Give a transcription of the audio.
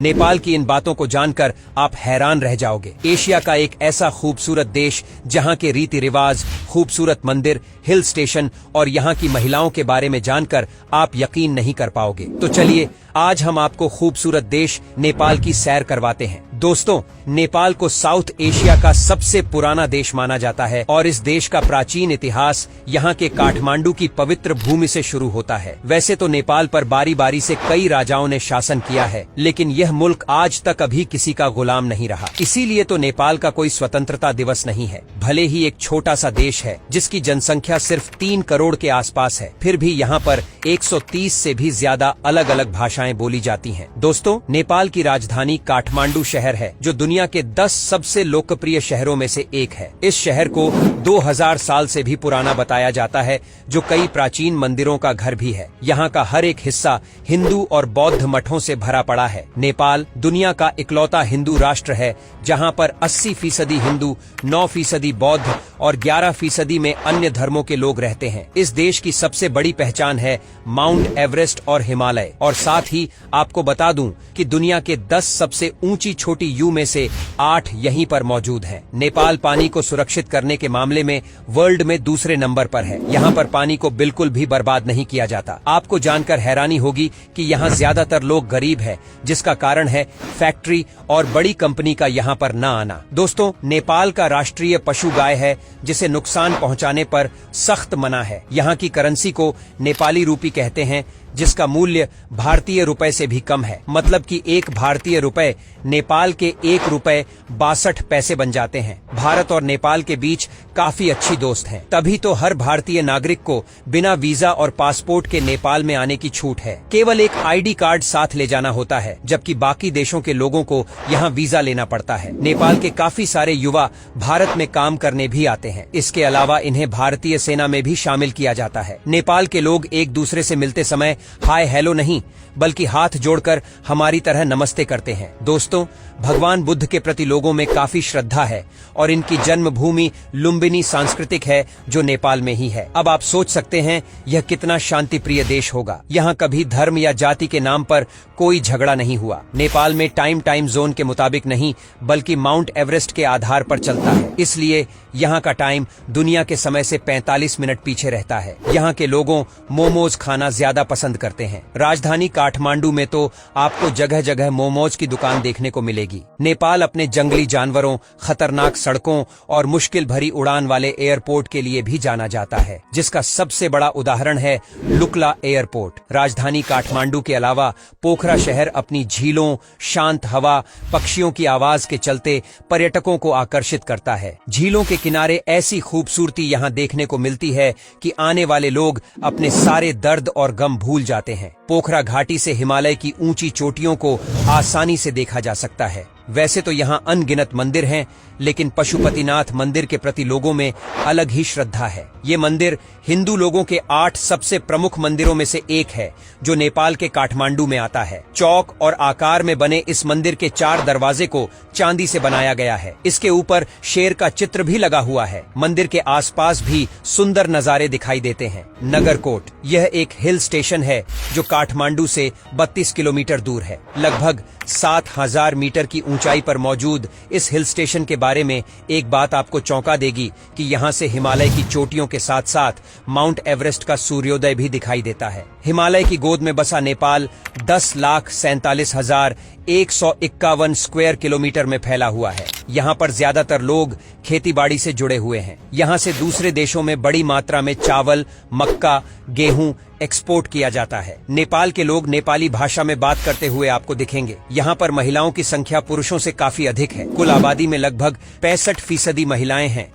नेपाल की इन बातों को जानकर आप हैरान रह जाओगे। एशिया का एक ऐसा खूबसूरत देश जहां के रीति रिवाज, खूबसूरत मंदिर, हिल स्टेशन और यहां की महिलाओं के बारे में जानकर आप यकीन नहीं कर पाओगे। तो चलिए आज हम आपको खूबसूरत देश नेपाल की सैर करवाते हैं। दोस्तों, नेपाल को साउथ एशिया का सबसे पुराना देश माना जाता है और इस देश का प्राचीन इतिहास यहाँ के काठमांडू की पवित्र भूमि से शुरू होता है। वैसे तो नेपाल पर बारी बारी से कई राजाओं ने शासन किया है, लेकिन यह मुल्क आज तक अभी किसी का गुलाम नहीं रहा। इसीलिए तो नेपाल का कोई स्वतंत्रता दिवस नहीं है। भले ही एक छोटा सा देश है जिसकी जनसंख्या सिर्फ 3 करोड़ के आसपास है, फिर भी यहाँ पर 130 से भी ज्यादा अलग अलग भाषाएं बोली जाती हैं। दोस्तों, नेपाल की राजधानी काठमांडू शहर है जो दुनिया के 10 सबसे लोकप्रिय शहरों में से एक है। इस शहर को 2000 साल से भी पुराना बताया जाता है, जो कई प्राचीन मंदिरों का घर भी है। यहाँ का हर एक हिस्सा हिंदू और बौद्ध मठों से भरा पड़ा है। नेपाल दुनिया का इकलौता हिंदू राष्ट्र है जहाँ पर 80% हिंदू, 9% बौद्ध और 11% में अन्य धर्मों के लोग रहते हैं। इस देश की सबसे बड़ी पहचान है माउंट एवरेस्ट और हिमालय। और साथ ही आपको बता दूं कि दुनिया के 10 सबसे ऊंची छोटी यू में से 8 यहीं पर मौजूद हैं। नेपाल पानी को सुरक्षित करने के मामले में वर्ल्ड में दूसरे नंबर पर है। यहाँ पर पानी को बिल्कुल भी बर्बाद नहीं किया जाता। आपको जानकर हैरानी होगी कि यहाँ ज्यादातर लोग गरीब है, जिसका कारण है फैक्ट्री और बड़ी कंपनी का यहाँ पर न आना। दोस्तों, नेपाल का राष्ट्रीय पशु गाय है, जिसे नुकसान पहुँचाने पर सख्त मना है। यहाँ की करेंसी को नेपाली रूपी कहते हैं, जिसका मूल्य भारतीय रुपए से भी कम है। मतलब कि 1 भारतीय रुपए नेपाल के 1 रुपए 62 पैसे बन जाते हैं। भारत और नेपाल के बीच काफी अच्छी दोस्त है, तभी तो हर भारतीय नागरिक को बिना वीजा और पासपोर्ट के नेपाल में आने की छूट है। केवल एक आईडी कार्ड साथ ले जाना होता है, जबकि बाकी देशों के लोगों को यहाँ वीजा लेना पड़ता है। नेपाल के काफी सारे युवा भारत में काम करने भी आते हैं। इसके अलावा इन्हें भारतीय सेना में भी शामिल किया जाता है। नेपाल के लोग एक दूसरे से मिलते समय हाय हेलो नहीं, बल्कि हाथ जोड़कर हमारी तरह नमस्ते करते हैं। दोस्तों, भगवान बुद्ध के प्रति लोगों में काफी श्रद्धा है और इनकी जन्मभूमि लुम्बिनी सांस्कृतिक है, जो नेपाल में ही है। अब आप सोच सकते हैं यह कितना शांति प्रिय देश होगा। यहाँ कभी धर्म या जाति के नाम पर कोई झगड़ा नहीं हुआ। नेपाल में टाइम जोन के मुताबिक नहीं, बल्कि माउंट एवरेस्ट के आधार पर चलता है। इसलिए यहाँ का टाइम दुनिया के समय से 45 मिनट पीछे रहता है। यहाँ के लोगों मोमोज खाना ज्यादा पसंद करते हैं। राजधानी काठमांडू में तो आपको जगह जगह मोमोज की दुकान देखने को मिलेगी। नेपाल अपने जंगली जानवरों, खतरनाक सड़कों और मुश्किल भरी उड़ान वाले एयरपोर्ट के लिए भी जाना जाता है, जिसका सबसे बड़ा उदाहरण है लुकला एयरपोर्ट। राजधानी काठमांडू के अलावा पोखरा शहर अपनी झीलों, शांत हवा, पक्षियों की आवाज के चलते पर्यटकों को आकर्षित करता है। झीलों के किनारे ऐसी खूबसूरती यहाँ देखने को मिलती है कि आने वाले लोग अपने सारे दर्द और गम भूल जाते हैं। पोखरा घाटी से हिमालय की ऊंची चोटियों को आसानी से देखा जा सकता है। वैसे तो यहाँ अनगिनत मंदिर हैं, लेकिन पशुपतिनाथ मंदिर के प्रति लोगों में अलग ही श्रद्धा है। ये मंदिर हिंदू लोगों के 8 सबसे प्रमुख मंदिरों में से एक है, जो नेपाल के काठमांडू में आता है। चौक और आकार में बने इस मंदिर के 4 दरवाजे को चांदी से बनाया गया है। इसके ऊपर शेर का चित्र भी लगा हुआ है। मंदिर के आसपास भी सुंदर नजारे दिखाई देते हैं। नगरकोट यह एक हिल स्टेशन है जो काठमांडू से 32 किलोमीटर दूर है। लगभग 7000 मीटर की ऊंचाई पर मौजूद इस हिल स्टेशन के बारे में एक बात आपको चौंका देगी कि यहाँ से हिमालय की चोटियों के साथ साथ माउंट एवरेस्ट का सूर्योदय भी दिखाई देता है। हिमालय की गोद में बसा नेपाल 10,47,151 स्क्वायर किलोमीटर में फैला हुआ है। यहाँ पर ज्यादातर लोग खेतीबाड़ी से जुड़े हुए हैं। यहाँ से दूसरे देशों में बड़ी मात्रा में चावल, मक्का, गेहूं एक्सपोर्ट किया जाता है। नेपाल के लोग नेपाली भाषा में बात करते हुए आपको दिखेंगे। यहाँ पर महिलाओं की संख्या पुरुषों से काफी अधिक है। कुल आबादी में लगभग 65% महिलाएं हैं।